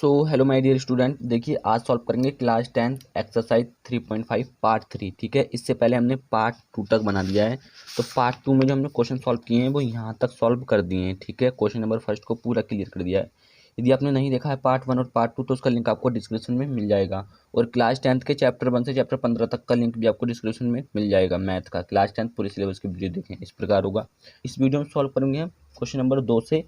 Hello my dear student, देखिए आज solve करेंगे क्लास 10 एक्सरसाइज 3.5 पार्ट 3। ठीक है, इससे पहले हमने पार्ट 2 तक बना दिया है। तो पार्ट 2 में जो हमने क्वेश्चन सॉल्व किए हैं वो यहाँ तक सॉल्व कर दिए हैं। ठीक है, क्वेश्चन नंबर फर्स्ट को पूरा क्लियर कर दिया है। यदि आपने नहीं देखा है पार्ट 1 और पार्ट 2 तो उसका लिंक आपको डिस्क्रिप्शन में मिल जाएगा। और क्लास 10 के चैप्टर 1 से चैप्टर 15 तक का लिंक भी आपको डिस्क्रिप्शन में मिल जाएगा। मैथ का क्लास 10 पूरे सिलेबस की वीडियो देखें, इस प्रकार होगा। इस वीडियो में सॉल्व करेंगे हम क्वेश्चन नंबर 2 से।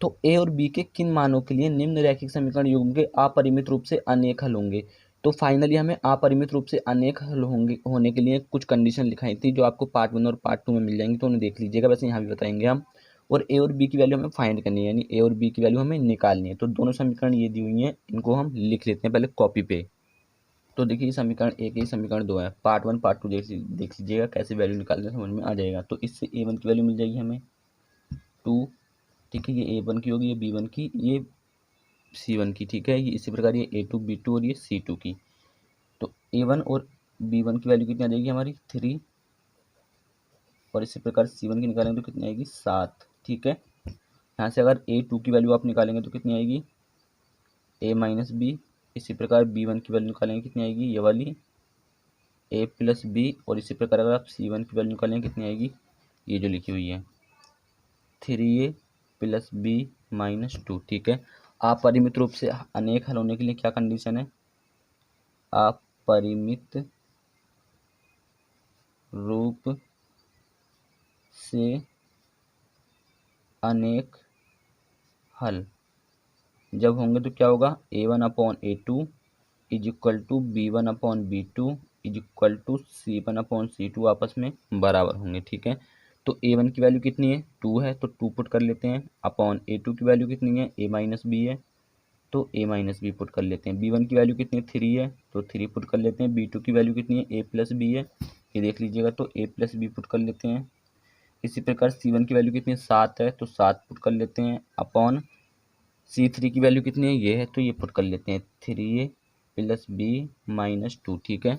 तो ए और बी के किन मानों के लिए निम्न रैखिक समीकरण युग्म के अपरिमित रूप से अनेक हल होंगे। तो फाइनली हमें अपरिमित रूप से अनेक हल होने के लिए कुछ कंडीशन लिखाई थी जो आपको पार्ट 1 और पार्ट 2 में मिल जाएंगी, तो उन्हें देख लीजिएगा। वैसे यहाँ भी बताएंगे हम। और ए और बी की वैल्यू हमें फाइंड करनी है, यानी ए और बी की वैल्यू हमें निकालनी है। तो दोनों समीकरण ये दी हुई हैं, इनको हम लिख लेते हैं पहले कॉपी पे। तो देखिए समीकरण एक ही समीकरण 2 है। पार्ट 1 पार्ट 2 देख लीजिएगा, कैसे वैल्यू निकालने समझ में आ जाएगा। तो इससे A1 की वैल्यू मिल जाएगी हमें 2। ठीक है, ये A1 की होगी, ये B1 की, ये C1 की। ठीक है, ये इसी प्रकार ये A2 B2 और ये C2 की। तो A1 और B1 की वैल्यू कितनी आ जाएगी हमारी 3, और इसी प्रकार C1 की निकालेंगे तो कितनी आएगी 7। ठीक है, यहाँ से अगर A2 की वैल्यू आप निकालेंगे तो कितनी आएगी A माइनस बी। इसी प्रकार B1 की वैल्यू निकालेंगे कितनी आएगी ये वाली A प्लस बी। और इसी प्रकार अगर आप C1 की वैल्यू निकालेंगे कितनी आएगी ये जो लिखी हुई है 3A प्लस बी माइनस 2। ठीक है, अपरिमित रूप से अनेक हल होने के लिए क्या कंडीशन है, अपरिमित रूप से अनेक हल जब होंगे तो क्या होगा A1 upon A2 is equal to B1 upon B2 is equal to C1 upon C2 आपस में बराबर होंगे। ठीक है, तो A1 की वैल्यू कितनी है 2 है, तो 2 पुट कर लेते हैं। अपॉन A2 की वैल्यू कितनी है A माइनस बी है, तो A माइनस बी पुट कर लेते हैं। B1 की वैल्यू कितनी है 3 है, तो 3 पुट कर लेते हैं। B2 की वैल्यू कितनी है A प्लस बी है, ये देख लीजिएगा, तो A प्लस बी पुट कर लेते हैं। इसी प्रकार C1 की वैल्यू कितनी है 7 है, तो 7 पुट कर लेते हैं। अपॉन C3 की वैल्यू कितनी है ये है, तो ये पुट कर लेते हैं 3A प्लस बी माइनस 2। ठीक है,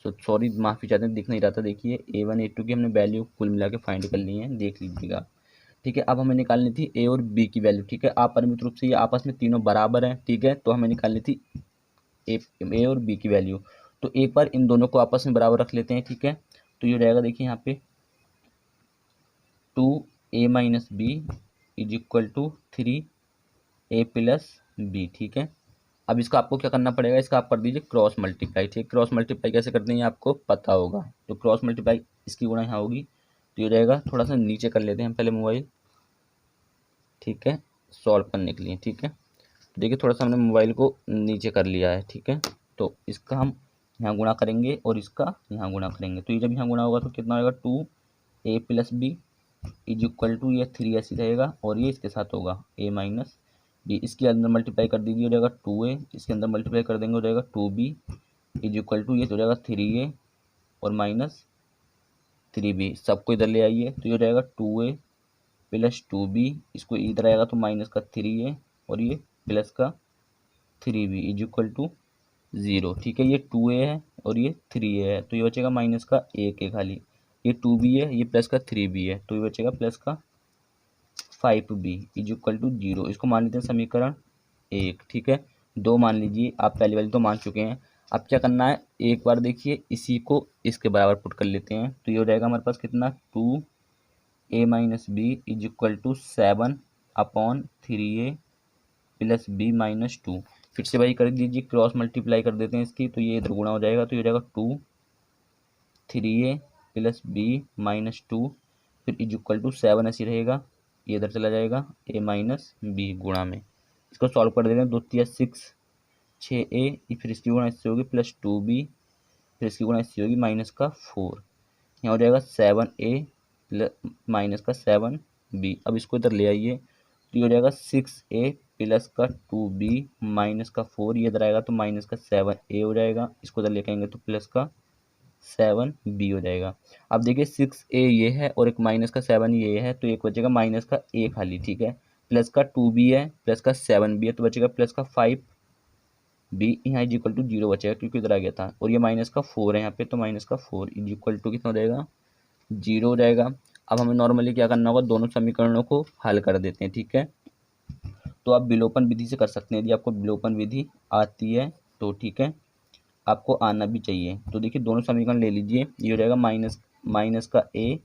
सॉरी माफ़ी चाहते हैं, दिख नहीं रहा था। देखिए A1 A2 की हमने वैल्यू कुल मिला के फाइंड कर ली है, देख लीजिएगा। ठीक है, अब हमें निकालनी थी A और B की वैल्यू। ठीक है, अपरिमित रूप से ये आपस में तीनों बराबर हैं। ठीक है, तो हमें निकालनी थी A और B की वैल्यू। तो एक बार इन दोनों को आपस में बराबर रख लेते हैं। ठीक है, तो ये रहेगा देखिए यहाँ पे 2A minus B is equal to 3A plus B. ठीक है, अब इसका आपको क्या करना पड़ेगा, इसका आप कर दीजिए क्रॉस मल्टीप्लाई। ठीक है, क्रॉस मल्टीप्लाई कैसे करते हैं ये आपको पता होगा। तो क्रॉस मल्टीप्लाई इसकी गुणा यहाँ होगी, तो ये रहेगा। थोड़ा सा नीचे कर लेते हैं हम पहले मोबाइल। ठीक है, सॉल्व करने के लिए। ठीक है, तो देखिए थोड़ा सा हमने मोबाइल को नीचे कर लिया है। ठीक है, तो इसका हम यहाँ गुणा करेंगे और इसका यहाँ गुणा करेंगे। तो ये जब यहाँ गुणा होगा तो कितना होगा 2A plus B is equal to ये 3 ऐसी रहेगा, और ये इसके साथ होगा A माइनस बी। इसके अंदर मल्टीप्लाई कर दीजिए, हो जाएगा 2A। इसके अंदर मल्टीप्लाई कर देंगे हो जाएगा 2B इज इक्वल टू ये हो जाएगा 3A और माइनस 3B। सबको इधर ले आइए, तो ये हो जाएगा 2A प्लस 2B। इसको इधर आएगा तो माइनस का 3A और ये प्लस का 3B इज इक्वल टू 0। ठीक है, ये 2A है और ये 3A है, तो ये बचेगा माइनस का 1 है खाली। ये 2B है, ये प्लस का 3B है, तो ये बचेगा प्लस का 5B इज इक्वल टू 0। इसको मान लेते हैं समीकरण 1। ठीक है, 2 मान लीजिए, आप पहली वाली तो मान चुके हैं। अब क्या करना है, एक बार देखिए इसी को इसके बराबर पुट कर लेते हैं। तो ये हो जाएगा हमारे पास कितना 2A minus B is equal to 7 upon 3A plus B minus 2। फिर से वही कर दीजिए, क्रॉस मल्टीप्लाई कर देते हैं इसकी, तो ये इधर गुणा हो जाएगा, तो ये हो जाएगा 3A प्लस बी माइनस 2। फिर इज इक्वल टू 7 ऐसी रहेगा, ये इधर चला जाएगा A माइनस बी गुणा में। इसको सॉल्व कर देते हैं, 2 तिया 6, 6A, फिर इसकी गुणा इससे होगी प्लस 2B, फिर इसकी गुणा इससे होगी माइनस का 4। यहाँ हो जाएगा 7A प्लस माइनस का 7B। अब इसको इधर ले आइए, तो ये हो जाएगा 6A प्लस का 2B माइनस का 4। ये इधर आएगा तो माइनस का 7A हो जाएगा, इसको इधर लेके आएंगे तो प्लस का 7B हो जाएगा। अब देखिए 6A ये है और एक माइनस का 7 ये है, तो एक बचेगा माइनस का A खाली। ठीक है, प्लस का 2B है, प्लस का 7B है, तो बचेगा प्लस का 5B। यहाँ इज इक्वल टू 0 बचेगा क्योंकि इधर आ गया था, और ये माइनस का 4 है यहाँ पे, तो माइनस का 4 इज इक्वल टू कितना हो जाएगा 0 हो जाएगा। अब हमें नॉर्मली क्या करना होगा, दोनों समीकरणों को हल कर देते हैं। ठीक है, तो आप विलोपन विधि से कर सकते हैं, यदि आपको विलोपन विधि आती है तो ठीक है, आपको आना भी चाहिए। तो देखिए दोनों समीकरण ले लीजिए, ये हो जाएगा माइनस का ए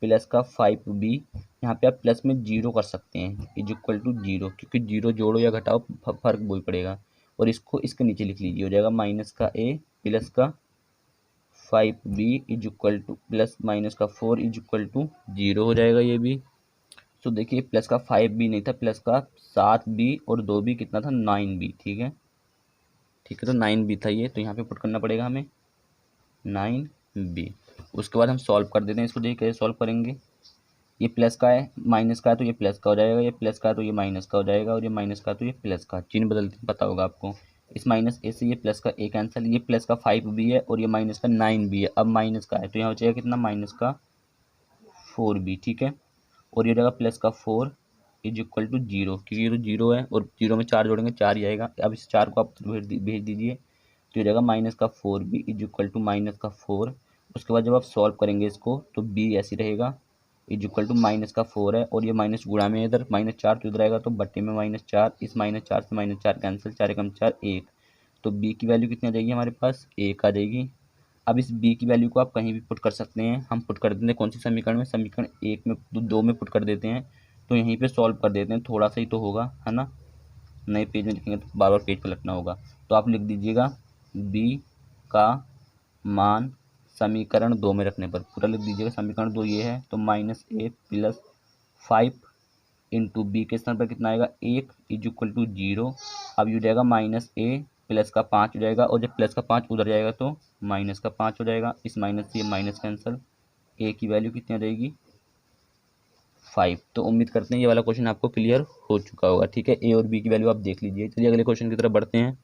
प्लस का 5b, यहाँ पे आप प्लस में जीरो कर सकते हैं, इज इक्वल टू जीरो, क्योंकि जीरो जोड़ो या घटाओ फर्क वही पड़ेगा। और इसको इसके नीचे लिख लीजिए, हो जाएगा माइनस का ए प्लस का 5b is equal two plus minus का 4 इज इक्वल टू जीरो हो जाएगा ये भी। तो देखिए प्लस का 5b नहीं था, प्लस का 7b और 2b कितना था 9b, ठीक है, ठीक है, तो 9b था ये, तो यहाँ पे पुट करना पड़ेगा हमें 9b। उसके बाद हम सॉल्व कर देते हैं इसको, देखिए कैसे सॉल्व करेंगे। ये प्लस का है, माइनस का है तो ये प्लस का हो जाएगा, ये प्लस का है तो ये माइनस का हो जाएगा, और ये माइनस का है तो ये प्लस का, चिन्ह बदलते पता होगा आपको। इस माइनस ए से ये प्लस का ए कैंसिल, ये प्लस का 5b है और ये माइनस का 9b है, अब माइनस का है तो यहाँ हो जाएगा कितना माइनस का 4b, ठीक है, और ये हो जाएगा प्लस का 4 इज इक्वल टू जीरो, क्योंकि ये तो जीरो है और जीरो में 4 जोड़ेंगे 4 ही आएगा। अब इस 4 को आप भेज दीजिए, तो हो जाएगा माइनस का 4b is equal to minus का 4। उसके बाद जब आप सॉल्व करेंगे इसको तो b ऐसे रहेगा, इज इक्वल टू माइनस का 4 है और ये माइनस गुणा में इधर -4 तो इधर आएगा, तो बट्टे में -4, इस -4 से -4 कैंसिल, 4 एकम 4 1, तो b की वैल्यू कितनी आ जाएगी हमारे पास 1 आ जाएगी। अब इस b की वैल्यू को आप कहीं भी पुट कर सकते हैं, हम पुट कर देते हैं कौन सी समीकरण में, समीकरण 1 में 2 में पुट कर देते हैं, तो यहीं पे सॉल्व कर देते हैं, थोड़ा सा ही तो होगा है ना, नए पेज में लिखेंगे तो बार बार पेज पर लिखना होगा। तो आप लिख दीजिएगा b का मान समीकरण 2 में रखने पर, पूरा लिख दीजिएगा, समीकरण 2 ये है, तो -a प्लस 5 इंटू बी के स्थान पर कितना आएगा 1 इज इक्वल टू जीरो। अब ये हो जाएगा -a प्लस का 5 हो जाएगा, और जब प्लस का 5 उधर जाएगा तो माइनस का 5 हो जाएगा, इस माइनस से ये माइनस कैंसिल, a की वैल्यू कितनी आ जाएगी 5। तो उम्मीद करते हैं ये वाला क्वेश्चन आपको क्लियर हो चुका होगा, ठीक है, a और b की वैल्यू आप देख लीजिए। चलिए अगले क्वेश्चन की तरफ बढ़ते हैं।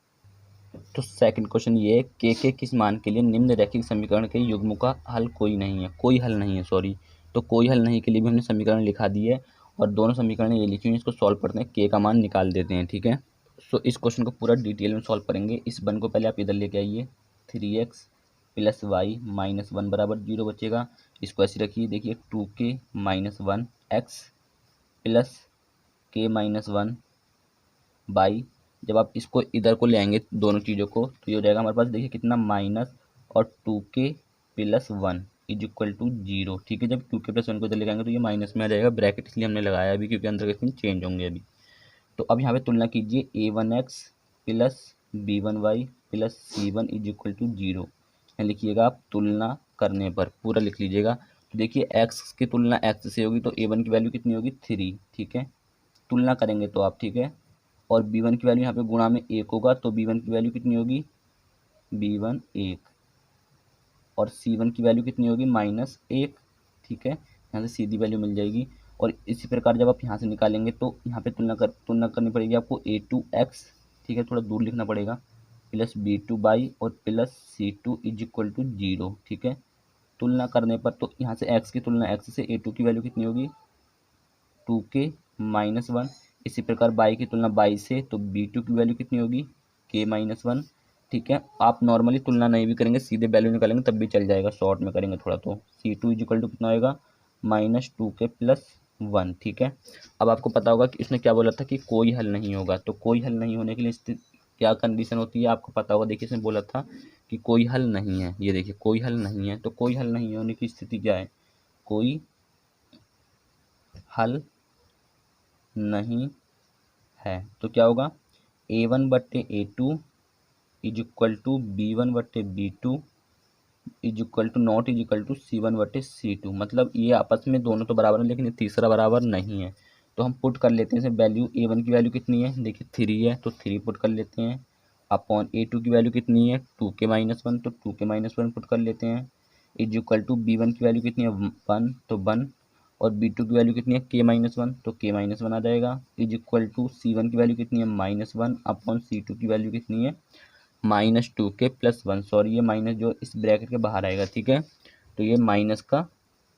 तो सेकंड क्वेश्चन ये है, के किस मान के लिए निम्न रैखिक समीकरण के युग्मों का हल कोई नहीं है, कोई हल नहीं है सॉरी, तो कोई हल नहीं के लिए भी हमने समीकरण लिखा दी है, और दोनों समीकरण ये लिखी हुई हैं, इसको सॉल्व करते हैं, के का मान निकाल देते हैं, ठीक है। सो इस क्वेश्चन को पूरा डिटेल में सॉल्व करेंगे। इस वन को पहले आप इधर लेके आइए, 3x प्लस वाई माइनस 1 बराबर 0 बचेगा, इसको ऐसे रखिए, देखिए 2k माइनस 1 एक्स प्लस के माइनस 1 बाई, जब आप इसको इधर को ले आएंगे दोनों चीज़ों को तो ये हो जाएगा हमारे पास, देखिए कितना माइनस और 2k plus 1 is equal to zero, ठीक है। जब 2k प्लस 1 को इधर ले आएंगे तो ये माइनस में आ जाएगा, ब्रैकेट इसलिए हमने लगाया अभी क्योंकि अंदर के चिन्ह चेंज होंगे अभी। तो अब यहाँ पे तुलना कीजिए, a1x plus b1y plus c1 is equal to zero, यहाँ लिखिएगा आप तुलना करने पर, पूरा लिख लीजिएगा। तो देखिए x की तुलना x से होगी तो a1 की वैल्यू कितनी होगी 3, ठीक है, तुलना करेंगे तो आप, ठीक है, और b1 की वैल्यू यहाँ पे गुणा में 1 होगा, तो b1 की वैल्यू कितनी होगी b1 1, और c1 की वैल्यू कितनी होगी -1, ठीक है, यहाँ से सीधी वैल्यू मिल जाएगी। और इसी प्रकार जब आप यहाँ से निकालेंगे तो यहाँ पे तुलना करनी पड़ेगी आपको a2x, ठीक है, थोड़ा दूर लिखना पड़ेगा, प्लस b2y और plus c2 is equal to zero, ठीक है। तुलना करने पर तो यहाँ से x की तुलना x से a2 की वैल्यू कितनी होगी 2k माइनस 1, इसी प्रकार बाई की तुलना बाई से तो b2 की वैल्यू कितनी होगी k माइनस 1, ठीक है। आप नॉर्मली तुलना नहीं भी करेंगे, सीधे वैल्यू निकालेंगे तब भी चल जाएगा, शॉर्ट में करेंगे थोड़ा तो c2 इक्वल टू कितना होएगा -2k प्लस 1, ठीक है। अब आपको पता होगा कि इसने क्या बोला था कि कोई हल नहीं होगा, तो कोई हल नहीं होने के लिए क्या कंडीशन होती है आपको पता होगा। देखिए इसने बोला था कि कोई हल नहीं है, ये देखिए कोई हल नहीं है, तो कोई हल नहीं होने की स्थिति क्या है, कोई हल नहीं है, तो क्या होगा a1/a2 is equal to b1/b2 is equal to not is equal to c1/c2, मतलब ये आपस में दोनों तो बराबर है लेकिन ये तीसरा बराबर नहीं है। तो हम पुट कर लेते हैं वैल्यू, a1 की वैल्यू कितनी है देखिए 3 है, तो 3 पुट कर लेते हैं, अपॉन a2 की वैल्यू कितनी है 2k माइनस 1, तो 2k माइनस 1 पुट कर लेते हैं, इज इक्वल टू b1 की वैल्यू कितनी है 1, तो 1, और b2 की वैल्यू कितनी है k माइनस 1, तो k माइनस 1 आ जाएगा, इज इक्वल टू c1 की वैल्यू कितनी है -1 अपॉन c2 की वैल्यू कितनी है -2k प्लस 1, सॉरी ये माइनस जो इस ब्रैकेट के बाहर आएगा, ठीक है, तो ये माइनस का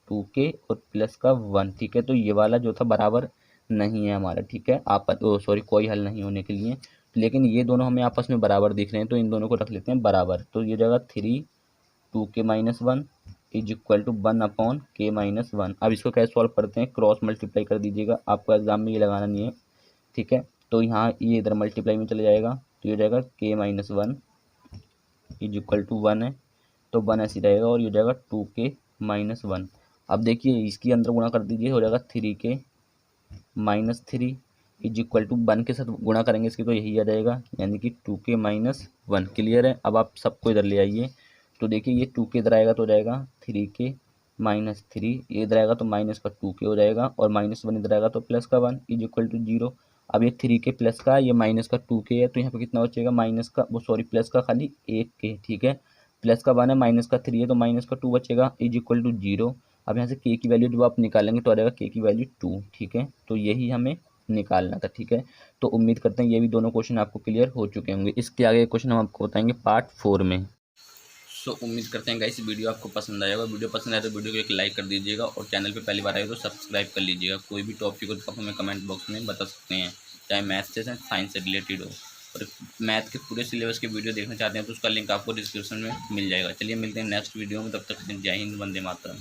2k और प्लस का 1, ठीक है। तो ये वाला जो था बराबर नहीं है हमारा, ठीक है, आप सॉरी कोई हल नहीं होने के लिए, लेकिन ये दोनों हमें आपस में बराबर दिख रहे हैं तो इन दोनों को रख लेते हैं बराबर, तो ये जगह 3 2k minus 1 is equal to 1 upon k minus 1। अब इसको कैसे सॉल्व करते हैं, क्रॉस मल्टीप्लाई कर दीजिएगा, आपको एग्जाम में ये लगाना नहीं है, ठीक है। तो यहाँ ये इधर मल्टीप्लाई में चले जाएगा, तो ये हो जाएगा k-1 इज इक्वल टू 1 है, तो 1 ऐसे रहेगा और ये हो जाएगा 2k-1। अब देखिए इसके अंदर गुणा कर दीजिए, हो जाएगा 3k-3 इज इक्वल टू 1 के साथ गुणा करेंगे इसकी, तो यही आ जाएगा, यानी कि 2k-1। क्लियर है। अब आप सबको इधर ले आइए, तो देखिए ये 2k इधर आएगा तो हो जाएगा 3k-3, ये इधर आएगा तो माइनस का 2k हो जाएगा, और -1 इधर आएगा तो प्लस का 1 इज इक्वल टू 0। अब ये 3k प्लस का, ये माइनस का 2k है, तो यहाँ पे कितना बचेगा, माइनस का वो सॉरी प्लस का खाली 1k, ठीक है। प्लस का 1 है, माइनस का 3 है, तो माइनस का 2 बचेगा इज इक्वल टू 0। अब यहाँ से k की वैल्यू जब आप निकालेंगे तो आ जाएगा k की वैल्यू 2, ठीक है। तो यही हमें निकालना था, ठीक है। तो उम्मीद करते हैं ये भी दोनों क्वेश्चन आपको क्लियर हो चुके होंगे। इसके आगे क्वेश्चन हम आपको बताएंगे पार्ट 4 में। सो उम्मीद करते हैं गाइस वीडियो आपको पसंद आएगा। वीडियो पसंद आए तो वीडियो को एक लाइक कर दीजिएगा, और चैनल पे पहली बार आए तो सब्सक्राइब कर लीजिएगा। कोई भी टॉपिक हो तो आप हमें कमेंट बॉक्स में बता सकते हैं, चाहे मैथ से साइंस से रिलेटेड हो। और मैथ के पूरे सिलेबस के वीडियो देखना चाहते हैं तो उसका लिंक आपको डिस्क्रिप्शन में मिल जाएगा। चलिए मिलते हैं नेक्स्ट वीडियो में, तब तक जय हिंद, वंदे मातरम।